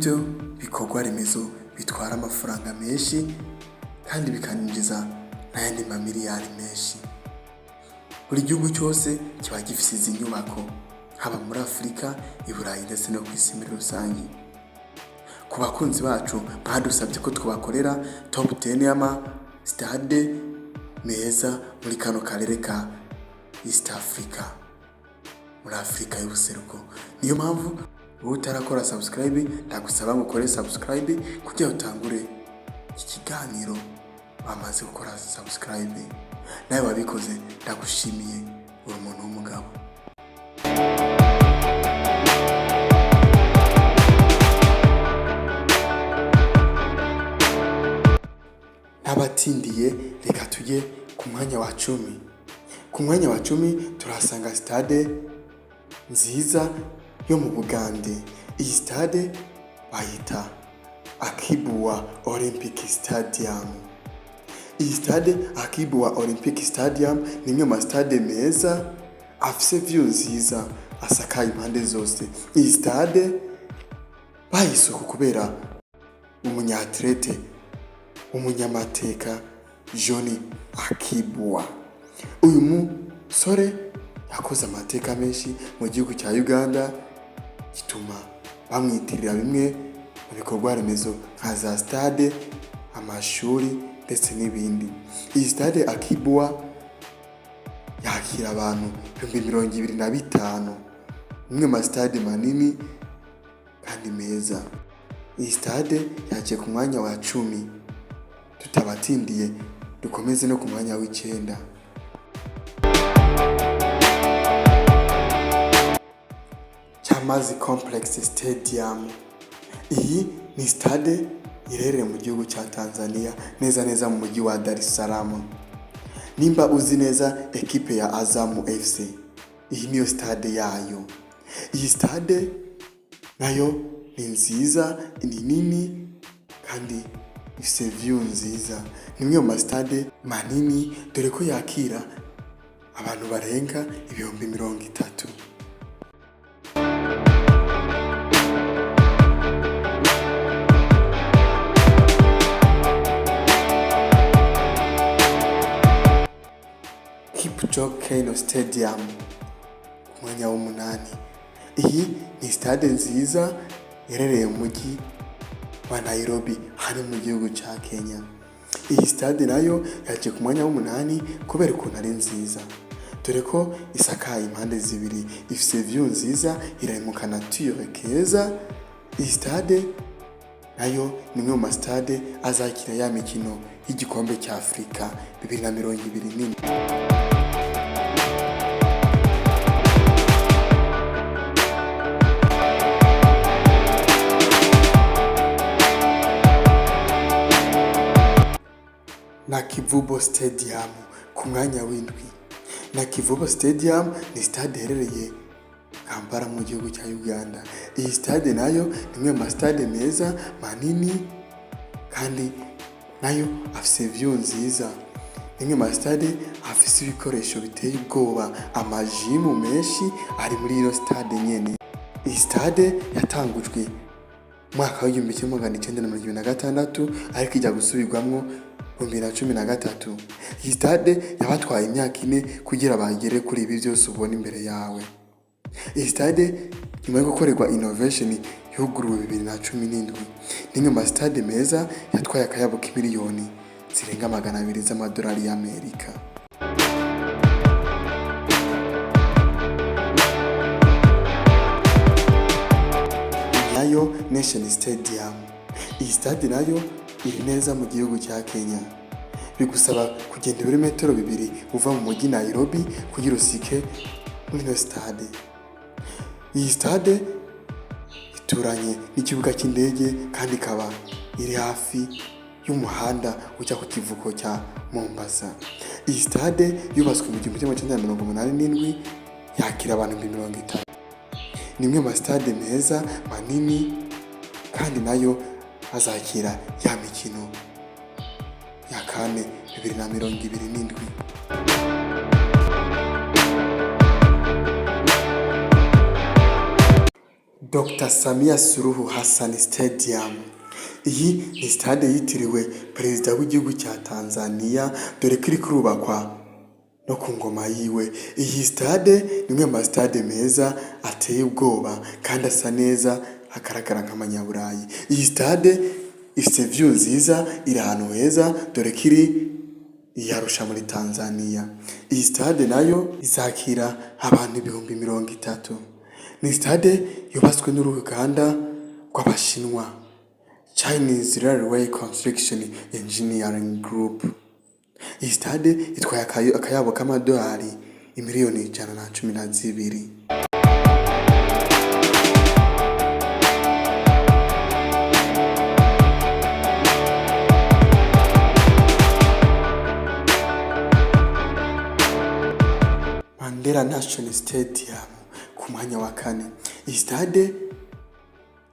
nivyo bikorwa remezo bitwara amafaranga menshi kandi bikaninjiza n'ayandi mamiliyari menshi. Buri gihugu cyose kiba gifise izi nyubako, haba muri Afurika, i Burayi ndetse no kw'isi muri rusange. Ku bakunzi bacu badusabye ko twabakorera top 10 y'ama stade meza muri kano karere ka East Africa, muri Afurika y'ubuseruko. Niyo mpamvu wowe utarakora subscribe ndagusaba ngo ukore subscribe kugira utangure iki kiganiro bamaze gukora subscribe. Nawe wabikoze ndagushimiye, uri umuntu w'umugabo. N'abatindiye reka tujye ku mwanya wa 10. Ku mwanya wa 10 turahasanga stade nziza yo mu Bugande. Iyi stade bayita Akibwa Olympic Stadium. Iyi stade Akibwa Olympic Stadium ni imwe mu stade meza afise view nziza asakaye impande zose. Iyi stade bayisuku kubera umunyatlete umunyamateka Johnny Akibwa. Uyu musore yakoze amateka menshi mu gihugu cya Uganda, gituma bamwitirira bimwe mu bikorwa remezo nka za stade, amashuri ndetse n'ibindi. Iyi stade Akibwa yakira abantu 25,000, imwe mu stade manini kandi meza. Iyi stade yagiye ku mwanya wa 10. Tutabatindiye dukomeze no ku mwanya w'9. Chamazi Complex Stadium. Iyi ni stade irereye mu gihugu cya Tanzania, neza mu mujyi wa Dar es Salaam. Nimba uzi neza ekipe ya Azam FC, iyi niyo stade yayo. Iyi stade nayo ni nziza, ni nini kandi ifise view nziza. Ni imwe mu stade manini dore ko yakira abantu barenga 30,000. Kipchoge Stadium ku mwanya w'8. Iyi ni stade nziza irereye mu mujyi wa Nairobi hari mu gihugu cya Kenya. Iyi stade nayo yaje ku mwanya w'8 kubera ukuntu ari nziza, dore ko isakaye impande zibiri, ifise view nziza, iri mu kanature keza. Iyi stade nayo ni imwe mu stade azakira ya mikino y'igikombe cya Afurika 2024. Na Kivubo Stadium ku mwanya w'7. Na Kivubo Stadium ni stade herereye Kampala mu gihugu cya Uganda. Iyi stade nayo ni imwe mu stade meza manini kandi nayo afise view nziza. Imwe mu stade afise ibikoresho biteye ubwoba, amajimu menshi ari muri iyo stade nyene. Iyi stade yatangujwe mwaka wa 1926 ariko ijya gusubirwamwo 2013. Iyi stade yabatwaye imyaka 4 kugira bagere kuri ibi byose ubona imbere yawe. Iyi stade nyuma yo gukorerwa innovation yuguruwe 2017. Nimwe mu stade meza yatwaye akayabo k'imiliyoni zirenga 200 z'amadolari y'Amerika. Nayo Nation Stadium. Iyi stade nayo iri neza mu gihugu cya Kenya. Bigusaba kugenda ibirometero 2 uva mu mujyi Nairobi kugira usike muri iyo stade. Iyi stade ituranye n'ikibuga cy'indege kandi kaba iri hafi y'umuhanda ujya ku kivuko cya Mombasa. Iyi stade yubatswe mu 1987 yakira abantu 50,000. Ni imwe mu stade meza manini kandi nayo azakira ya mikino ya kane 2027. Dr. Samia Suluhu Hassan Stadium. Iyi ni stade yitiriwe perezida w'igihugu cya Tanzania, dore ko iri kurubakwa no ku ngoma yiwe. Iyi stade ni imwe mu stade meza ateye ubwoba kandi asa neza, agaragara nk'amanyaburayi. Iyi stade ifite view nziza, iri ahantu heza, dore ko iri Arusha muri Tanzania. Iyi stade nayo izakira abantu 30,000. Ni stade yubatswe n'uruganda rw'Abashinwa, Chinese Railway Construction Engineering Group. Iyi stade itwaye akayabo k'amadolari imiliyoni 112. Mandela National Stadium ku mwanya wa 4. Iyi stade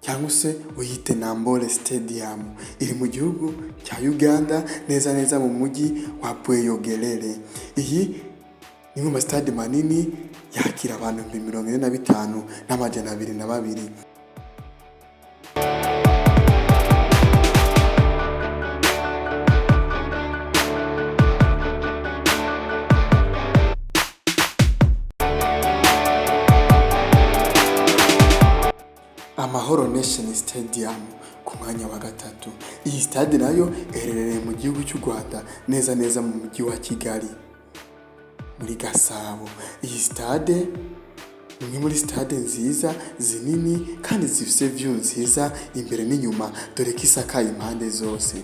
cyangwa se uyite Namboole Stadium iri mu gihugu cya Uganda, neza mu mujyi wa Bweyogerere. Iyi ni mu stade manini yakira abantu 45,202. Amahoro Nation Stadium ku mwanya wa 3. Iyi stade nayo iherereye mu gihugu cy'u Rwanda, neza mu mujyi wa Kigali muri Gasabo. Iyi stade ni muri stade nziza zinini kandi zifite view nziza imbere n'inyuma, dore ko isakaye impande zose.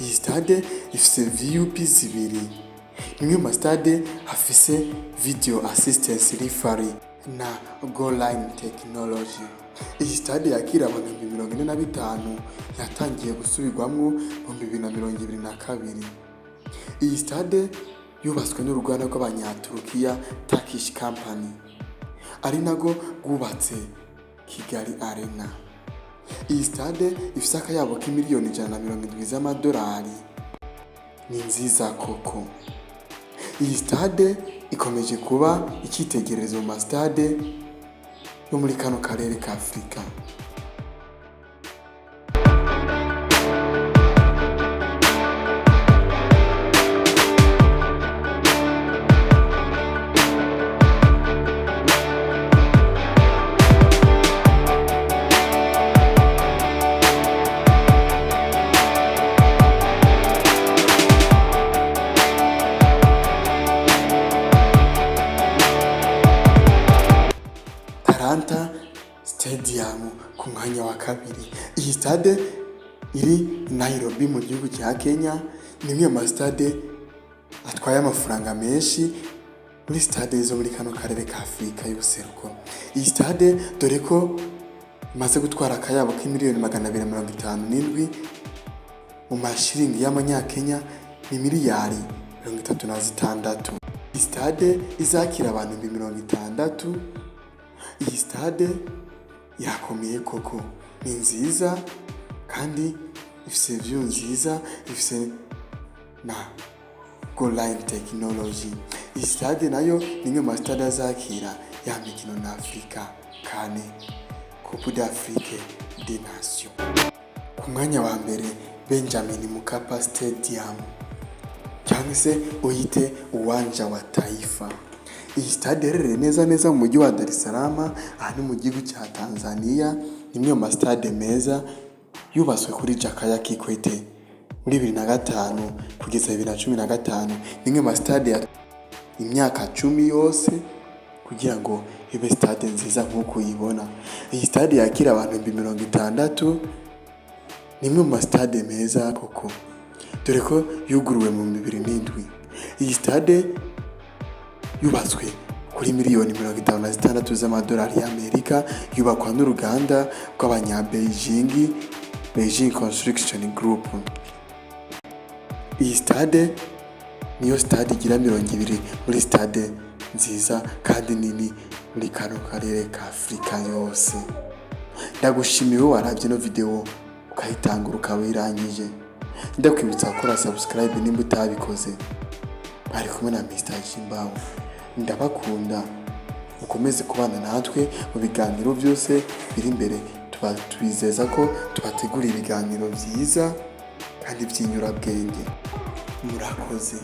Iyi stade ifite VUP 2. Imwe mu stade afise video assistance referee na goal line technology. Iyi stade yakira abantu 45,000, yatangiye gusubirwamwo mu 2022. Iyi stade yubatswe n'uruganda rw'Abanyaturukiya Turkish Company, ari nago rwubatse Kigali Arena. Iyi stade ifite akayabo k'imiliyoni 170 z'amadolari. Ni nziza koko. Iyi stade ikomeje kuba icyitegererezo mu stade yo muri kano karere ka Afrika. Talanta Stadium ku mwanya wa 2. Iyi stade iri Nairobi mu gihugu cya Kenya. Ni imwe mu stade atwaye amafaranga menshi muri stade zo muri kano karere ka Afrika y'ubuseruko. Iyi stade dore ko imaze gutwara akayabo k'imiliyoni 257 mu mashiringi y'amanyakenya, ni miliyari 36. Iyi stade izakira abantu 60. Iyi stade irakomeye koko, ni nziza kandi ifite view nziza, ifite na goal line technology. Iyi stade nayo ni imwe mu stade azakira ya mikino na Afrika kane, Coupe d'Afrique des Nations. Ku mwanya wa mbere Benjamin Mkapa Stadium cyangwa se uyite uwanja wa Taifa. Iyi stade iherereye neza mu mujyi wa Dar es Salaam, aha ni mu gihugu cya Tanzania. Ni imwe mu stade meza yubatswe kuri Jakaya Kikwete muri 2005 kugeza 2015. Ni imwe mu stade ya imyaka 10 yose kugira ngo ibe stade nziza nk'uko uyibona. Iyi stade yakira abantu 60,000. Ni imwe mu stade meza koko, dore ko yuguruwe mu 2007. Iyi stade yubatswe kuri miliyoni 56 z'amadolari y'Amerika, yubakwa n'uruganda rw'Abanya-Beijing, Beijing Construction Group. Iyi stade niyo stade igira 20 muri stade nziza kandi nini muri kano karere ka Afrika yose. Ndagushimiye warabye no video ukayitangura ukawirangije. Ndakwibutsa gukora subscribe nimba utabikoze. Bari kumwe na Mr. Chimbaho. Ndabakunda. mukomeze kubana natwe mu biganiro byose biri imbere. Tubizeza ko tubategura ibiganiro byiza kandi by'inyurabwenge. Murakoze.